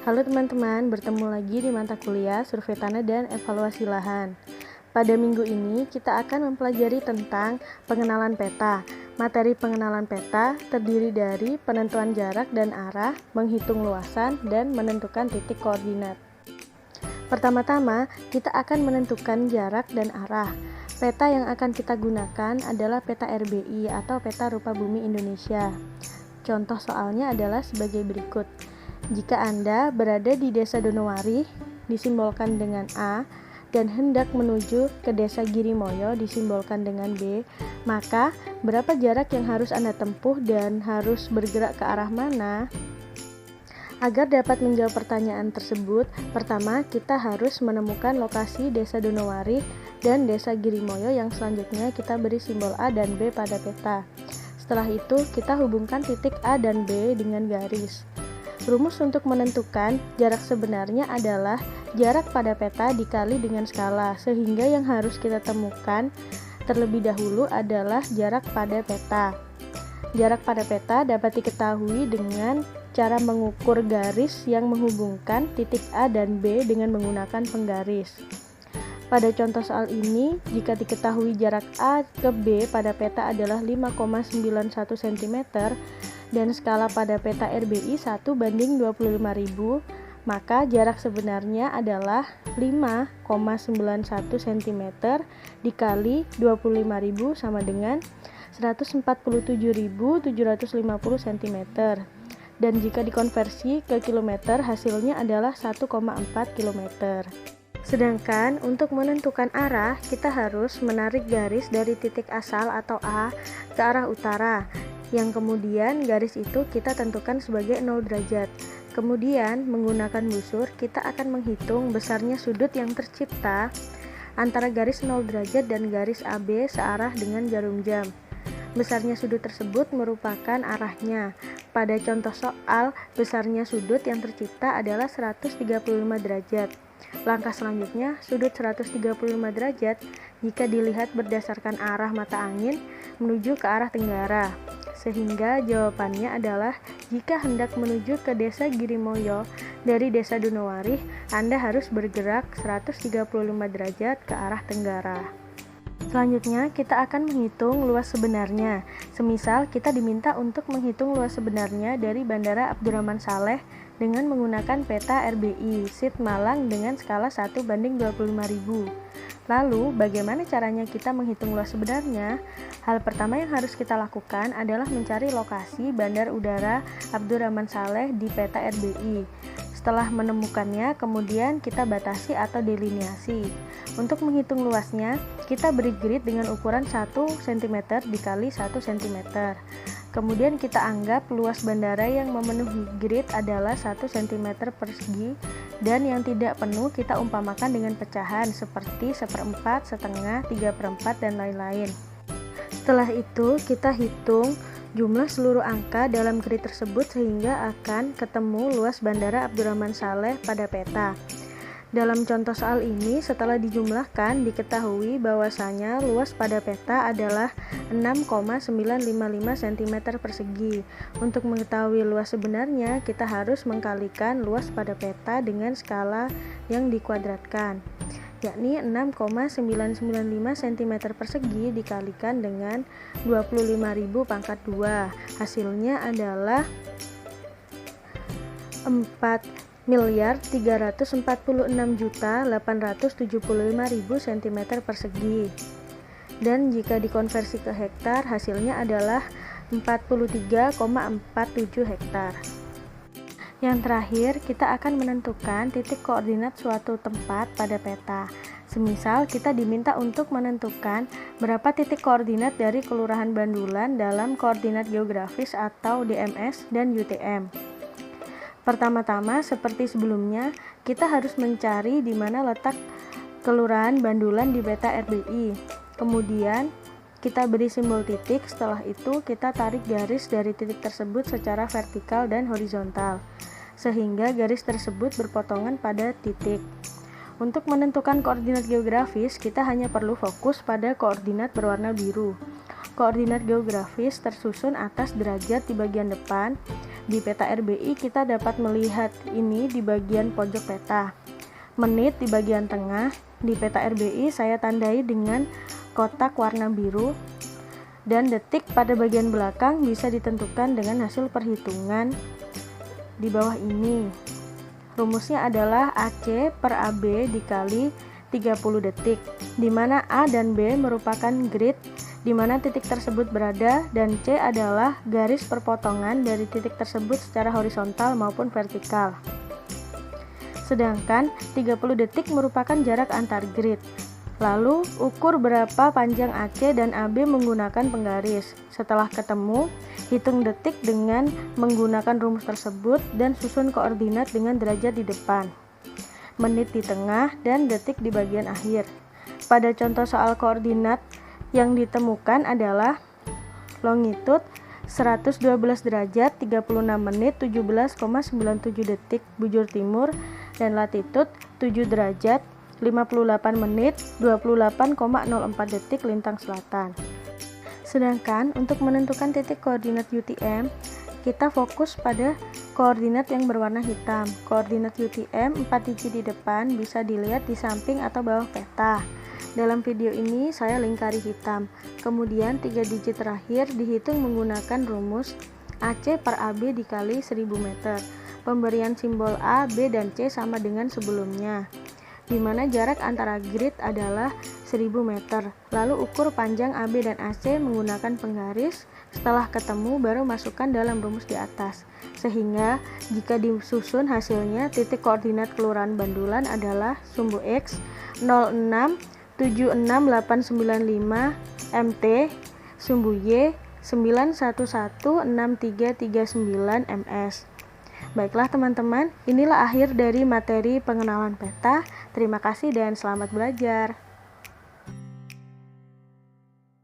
Halo teman-teman, bertemu lagi di mata kuliah Survei Tanah dan Evaluasi Lahan. Pada minggu ini kita akan mempelajari tentang pengenalan peta. Materi pengenalan peta terdiri dari penentuan jarak dan arah, menghitung luasan, dan menentukan titik koordinat. Pertama-tama, kita akan menentukan jarak dan arah. Peta yang akan kita gunakan adalah peta RBI atau peta rupa bumi Indonesia. Contoh soalnya adalah sebagai berikut. Jika Anda berada di Desa Donowari, disimbolkan dengan A, dan hendak menuju ke Desa Girimoyo, disimbolkan dengan B, maka berapa jarak yang harus Anda tempuh dan harus bergerak ke arah mana? Agar dapat menjawab pertanyaan tersebut, pertama kita harus menemukan lokasi Desa Donowari dan Desa Girimoyo yang selanjutnya kita beri simbol A dan B pada peta. Setelah itu, kita hubungkan titik A dan B dengan garis. Rumus untuk menentukan jarak sebenarnya adalah jarak pada peta dikali dengan skala, sehingga yang harus kita temukan terlebih dahulu adalah jarak pada peta. Jarak pada peta dapat diketahui dengan cara mengukur garis yang menghubungkan titik A dan B dengan menggunakan penggaris. Pada contoh soal ini, jika diketahui jarak A ke B pada peta adalah 5,91 cm dan skala pada peta RBI 1:25.000, maka jarak sebenarnya adalah 5,91 cm dikali 25.000 sama dengan 147.750 cm. Dan jika dikonversi ke kilometer, hasilnya adalah 1,4 km. Sedangkan untuk menentukan arah, kita harus menarik garis dari titik asal atau A ke arah utara, yang kemudian garis itu kita tentukan sebagai 0 derajat. Kemudian menggunakan busur, kita akan menghitung besarnya sudut yang tercipta antara garis 0 derajat dan garis AB searah dengan jarum jam. Besarnya sudut tersebut merupakan arahnya. Pada contoh soal, besarnya sudut yang tercipta adalah 135 derajat. Langkah selanjutnya, sudut 135 derajat jika dilihat berdasarkan arah mata angin menuju ke arah tenggara. Sehingga jawabannya adalah jika hendak menuju ke Desa Girimoyo dari Desa Donowari, Anda harus bergerak 135 derajat ke arah tenggara. Selanjutnya, kita akan menghitung luas sebenarnya. Semisal kita diminta untuk menghitung luas sebenarnya dari Bandara Abdurrahman Saleh dengan menggunakan peta RBI SIT Malang dengan skala 1:25.000. Lalu, bagaimana caranya kita menghitung luas sebenarnya? Hal pertama yang harus kita lakukan adalah mencari lokasi Bandar Udara Abdurrahman Saleh di peta RBI. Setelah menemukannya, kemudian kita batasi atau delineasi. Untuk menghitung luasnya, kita beri grid dengan ukuran 1 cm dikali 1 cm. Kemudian kita anggap luas bandara yang memenuhi grid adalah 1 cm persegi, dan yang tidak penuh kita umpamakan dengan pecahan seperti 1/4, setengah, 3/4, dan lain-lain. Setelah itu, kita hitung jumlah seluruh angka dalam grid tersebut sehingga akan ketemu luas Bandara Abdurrahman Saleh pada peta. Dalam contoh soal ini, setelah dijumlahkan, diketahui bahwasanya luas pada peta adalah 6,955 cm persegi. Untuk mengetahui luas sebenarnya, kita harus mengkalikan luas pada peta dengan skala yang dikuadratkan, yakni 6,995 cm persegi dikalikan dengan 25.000 pangkat 2. Hasilnya adalah 4.346.875.000 cm persegi. Dan jika dikonversi ke hektar, hasilnya adalah 43,47 hektar. Yang terakhir, kita akan menentukan titik koordinat suatu tempat pada peta. Semisal kita diminta untuk menentukan berapa titik koordinat dari Kelurahan Bandulan dalam koordinat geografis atau DMS dan UTM. Pertama-tama, seperti sebelumnya, kita harus mencari di mana letak Kelurahan Bandulan di peta RBI. Kemudian, kita beri simbol titik. Setelah itu, kita tarik garis dari titik tersebut secara vertikal dan horizontal, sehingga garis tersebut berpotongan pada titik. Untuk menentukan koordinat geografis, kita hanya perlu fokus pada koordinat berwarna biru. Koordinat geografis tersusun atas derajat di bagian depan, Di peta RBI kita dapat melihat ini di bagian pojok peta. Menit di bagian tengah. Di peta RBI saya tandai dengan kotak warna biru, dan detik pada bagian belakang bisa ditentukan dengan hasil perhitungan di bawah ini. Rumusnya adalah AC per AB dikali 30 detik, di mana A dan B merupakan grid di mana titik tersebut berada, dan C adalah garis perpotongan dari titik tersebut secara horizontal maupun vertikal. Sedangkan 30 detik merupakan jarak antar grid. Lalu, ukur berapa panjang AC dan AB menggunakan penggaris. Setelah ketemu, hitung detik dengan menggunakan rumus tersebut dan susun koordinat dengan derajat di depan, menit di tengah, dan detik di bagian akhir. Pada contoh soal koordinat yang ditemukan adalah longitud 112 derajat 36 menit 17,97 detik bujur timur, dan latitud 7 derajat 58 menit 28,04 detik lintang selatan. Sedangkan untuk menentukan titik koordinat UTM, kita fokus pada koordinat yang berwarna hitam. Koordinat UTM 4 digit di depan bisa dilihat di samping atau bawah peta. Dalam video ini saya lingkari hitam. Kemudian 3 digit terakhir dihitung menggunakan rumus AC per AB dikali 1000 meter. Pemberian simbol A, B, dan C sama dengan sebelumnya, di mana jarak antara grid adalah 1000 meter. Lalu ukur panjang AB dan AC menggunakan penggaris. Setelah ketemu baru masukkan dalam rumus di atas. Sehingga jika disusun hasilnya, titik koordinat kelurahan Bandulan adalah sumbu X 0676895 MT, sumbu Y 9116339 MS. Baiklah teman-teman, inilah akhir dari materi pengenalan peta. Terima kasih dan selamat belajar.